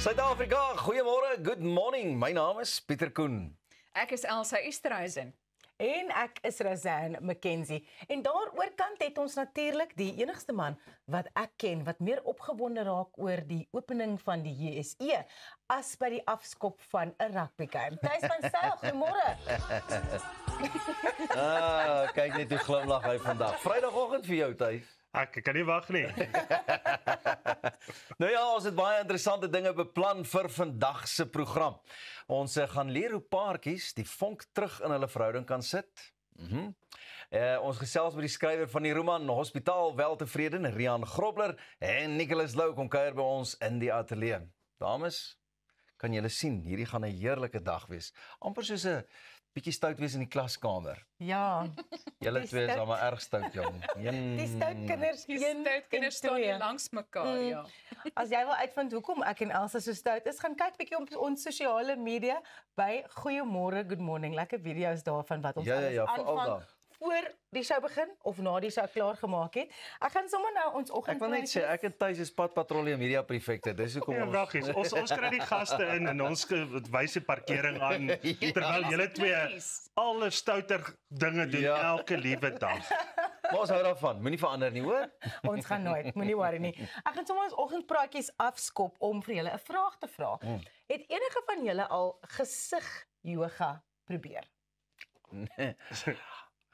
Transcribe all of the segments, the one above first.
Suid-Afrika, goeiemôre, good morning. My naam is Pieter Koen. Ek is Elsa Esterhuizen. En ek is Razan McKenzie. En daar oorkant het ons natuurlik die enigste man wat ek ken wat meer opgewonde raak oor die opening van die JSE as by die afskop van 'n rugbygame. Thys van Sail, goeiemôre. Kyk net hoe glimlag hy vandag. Vrydagoggend vir jou, Thys. Ek kan nie wag nie. Nou ja, ons het baie interessante dinge beplan vir vandag se program. Ons gaan leer hoe paartjies die vonk terug in hulle verhouding kan sit. Ons gesels met die skrywer van die roman Hospitaal Weltevreden, Rian Grobler, en Nicholas Lou kom kuier by ons in die ateljee. Dames, kan julle sien, hierdie gaan 'n heerlike dag wees. Amper soos 'n bietjie stout wees in die klaskamer. Ja, Julle twee is almal erg stout, jong. die stout kinders, Die stout kinders staan hier langs mekaar, ja. As jy wil uitvind hoekom ek en Elsa so stout is, gaan kyk bietjie op ons sosiale media by Goeiemôre, Good Morning. Lekker video's daarvan wat ons Ja, veral aanvang daar. voor die show begin of na die show klaar gemaak het. Ek gaan sommer nou ons Ek wil net sê, ek en Thys is padpatrollie media prefekte. Dis hoekom Ja, waggies, ons kry die gaste in en ons wys die parkering aan terwyl julle twee alle stouter dinge doen elke liewe dag. Maar ons hou daarvan. Moenie verander nie, hoor? Ons gaan nooit, moenie worry nie. Ek gaan sommer ons oggendpraatjies afskop om vir julle 'n vraag te vra. Het enige van julle al gesig yoga probeer?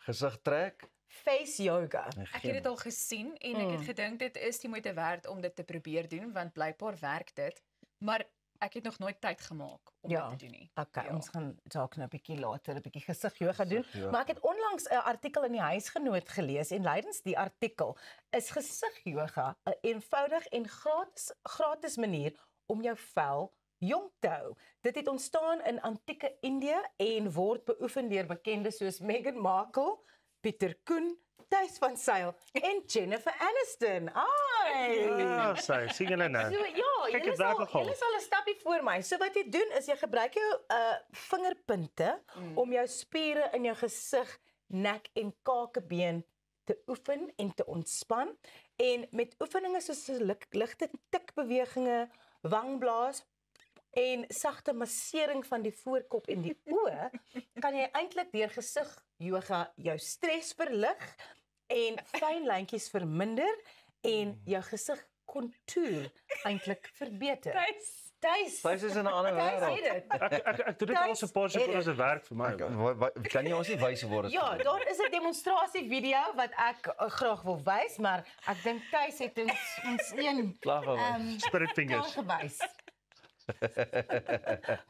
Gesig trek. Face yoga. Ek het dit al gesien en ek het gedink dit is die moeite werd om dit te probeer doen want blykbaar werk dit, maar ek het nog nooit tyd gemaak om dit te doen nie. Okay, ons gaan dalk nou 'n bietjie later 'n bietjie gesig yoga doen, maar ek het onlangs 'n artikel in die Huisgenoot gelees en lydens die artikel is gesig yoga 'n eenvoudig en gratis manier om jou vel jong te hou. Dit het ontstaan in antieke Indië en word beoefen deur bekendes soos Meghan Markle, Pieter Koen, Thys van Sail en Jennifer Aniston. Ja, sien julle nou. So, ja, Kyk, julle het werk sal 'n stappie voor my. So wat jy doen is jy gebruik jou vingerpunte om jou spiere in jou gesig, nek en kakebeen te oefen en te ontspan. En met oefeninge soos ligte tikbewegings, wangblaas en sagte massering van die voorkop en die oë, kan jy eintlik deur gesig yoga jou stres verlig en fyn lyntjies verminder en jou gesig kontour eintlik verbeter. Thys Thys is in 'n ander wêreld. Ek doen dit al so 'n paar sekondes se werk vir my. Kan jy ons nie wys word? Ja, daar is 'n demonstrasie video wat ek graag wil wys, maar ek dink Thys het ons een Spirit fingers. gewys.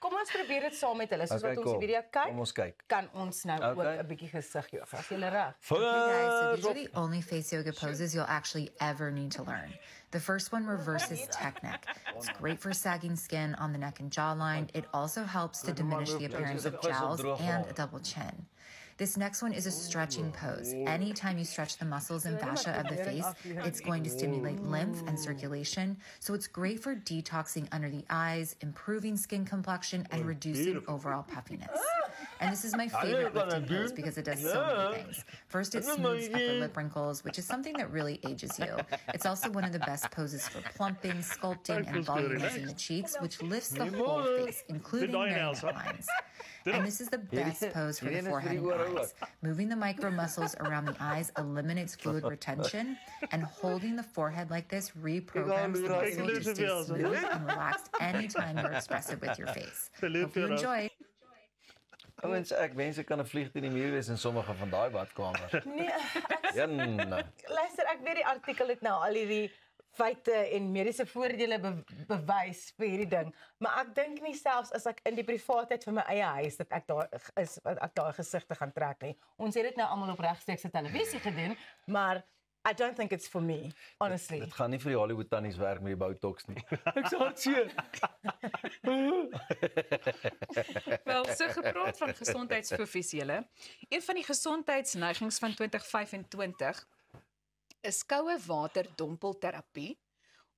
Kom ons probeer dit saam met hulle. Soos Okay, wat ons die cool. video kyk, Kom ons kyk. kan ons nou ook 'n bietjie gesig yoga. As jy reg. Okay, guys, so these are the only face yoga poses you'll actually ever need to learn. The first one reverses tech neck. It's great for sagging skin on the neck and jawline. It also helps to diminish the appearance of jowls and a double chin. This next one is a stretching pose. Anytime you stretch the muscles and fascia of the face, it's going to stimulate lymph and circulation. So it's great for detoxing under the eyes, improving skin complexion, and reducing overall puffiness. And this is my favorite lifting pose because it does so many things. First, it smooths upper lip wrinkles, which is something that really ages you. It's also one of the best poses for plumping, sculpting, and volumizing the cheeks, which lifts the whole face, including marionette lines. And this is the best pose for the forehead and eyes. Moving the micro muscles around the eyes eliminates fluid retention, and holding the forehead like this reprograms the muscle to stay smooth and relaxed anytime you're expressive with your face. Hope you enjoy. Ouens, ek mense kan 'n vlieg teen die muur wees in sommige van daai badkamers. Nee, luister, ek weet die artikel het nou al hierdie feite en mediese voordele bewys vir hierdie ding, maar ek dink nie selfs as ek in die privaatheid van my eie huis dat ek daar is wat ek daai gesigte gaan trek nie. Ons het dit nou almal op regstreekse televisie gedoen, maar I don't think it's for me, honestly. Dit gaan nie vir die Hollywood tannies werk met die Botox nie. Ek sê hartseer. Wel, so gepraat van gesondheidsprofessionele. Een van die gesondheidsneigings van 2025 is koue water dompelterapie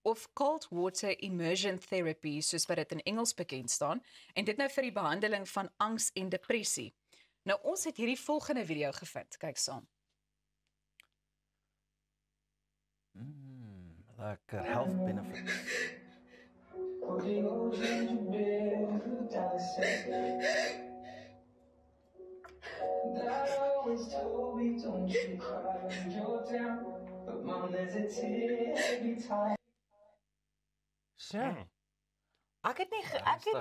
of cold water immersion therapy, soos wat dit in Engels bekend staan, en dit nou vir die behandeling van angs en depressie. Nou ons het hierdie volgende video gevind. Kyk saam. Lekker health benefits. So. Ek het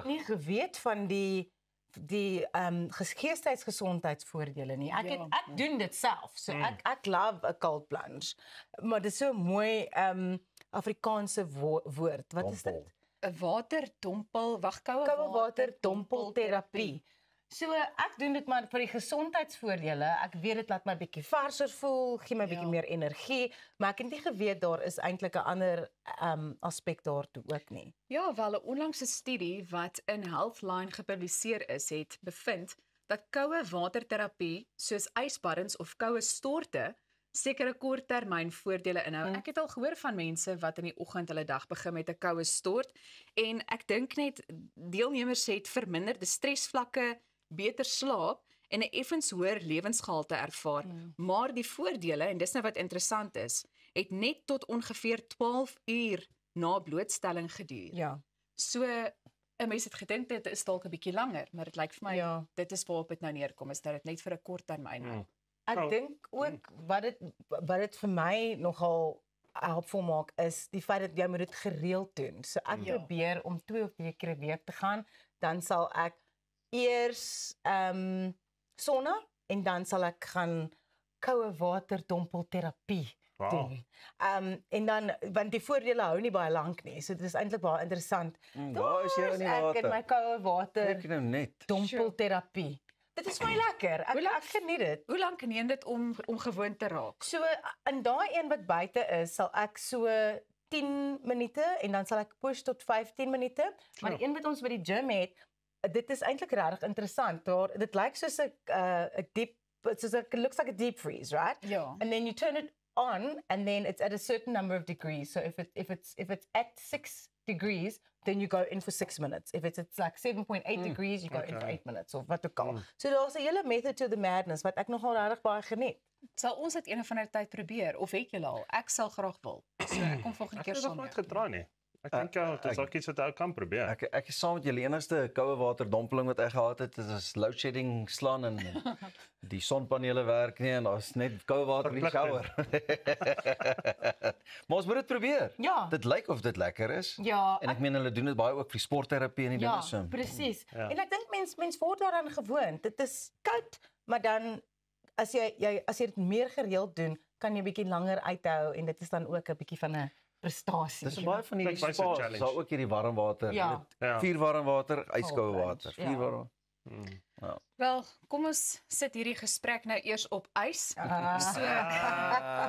nie geweet van die geestesgesondheidsvoordele nie. Ek doen dit self. So ek love 'n cold plunge. Maar dit is so 'n mooi Afrikaanse woord. Wat is dit? 'n waterdompel, Koue waterdompelterapie. So ek doen dit maar vir die gesondheidsvoordele. Ek weet dit laat my bietjie varser voel, gee my bietjie meer energie, maar ek het nie geweet daar is eintlik 'n ander aspek daartoe ook nie. Ja, wel 'n onlangse studie wat in Healthline gepubliseer is, het bevind dat koue waterterapie soos ysbaddens of koue storte sekere korttermyn voordele inhou. Ek het al gehoor van mense wat in die oggend hulle dag begin met 'n koue stort en ek dink net deelnemers het verminderde stresvlakke, beter slaap en 'n effens hoër lewensgehalte ervaar. Maar die voordele, en dis nou wat interessant is, het net tot ongeveer 12 uur na blootstelling geduur. Ja. So 'n mens het gedink dit is dalk 'n bietjie langer, maar dit lyk vir my dit is waarop dit nou neerkom, is dat dit net vir 'n kort termyn hou. Ek dink ook wat dit vir my nogal helpvol maak is die feit dat jy moet dit gereeld doen. So ek probeer om 2 of 3 keer 'n week te gaan, dan sal ek eers sauna en dan sal ek gaan koue waterdompelterapie doen. En dan want die voordele hou nie baie lank nie. So dit is eintlik baie interessant. Waar is jy in die water? Ek in my koue water Ek nou net. dompelterapie. Dit is my lekker. Ek geniet dit. Hoe lank neem dit om gewoon te raak? So in daai een wat buite is, sal ek so 10 minute en dan sal ek push tot 15 minute. Maar die een wat ons by die gym het, dit is eintlik regtig interessant. Dit lyk soos 'n deep, it looks like a deep freeze, right? Ja. And then you turn it on and then it's at a certain number of degrees. So if it's at 6 degrees, then you go in for 6 minutes. If it's like 7.8 degrees, you go in for 8 minutes of wat ook al. So daar's 'n hele method to the madness wat ek nogal regtig baie geniet. Sal ons dit een van die tyd probeer of het julle al? Ek sal graag wil. So ek kom volgende keer saam. Ek het nog nooit getraai nie. Ek dink dit is ook iets wat ek kan probeer. Ek is saam met julle. Enigste koue waterdompeling wat ek gehad het, is load shedding slaan en die sonpanele werk nie en daar's net koue water in die shower. Maar ons moet dit probeer. Ja. Dit lyk of dit lekker is. Ja. En ek meen hulle doen dit baie ook vir sportterapie en die dinge so. Ja, presies. En ek dink mens word daaraan gewoond. Dit is koud, maar dan as jy dit meer gereeld doen, kan jy bietjie langer uithou en dit is dan ook 'n bietjie van 'n prestasie. Dis baie van hierdie spas, daar ook hierdie warm water, vuur warm water, yskoue water, vuur warm. Wel, kom ons sit hierdie gesprek nou eers op ys. So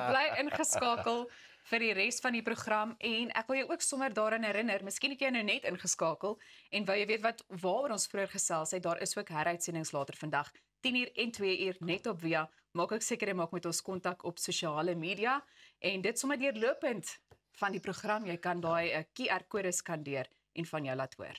bly ingeskakel vir die res van die program en ek wil jou ook sommer daaraan herinner, miskien het jy nou net ingeskakel en wou jy weet waaroor ons vroeër gesels het, daar is ook heruitsendings later vandag 10:00 en 2:00 net op Via. Maak ook seker jy maak met ons kontak op sosiale media en dit sommer deurlopend van die program, jy kan daai QR-kode skandeer en van jou laat hoor.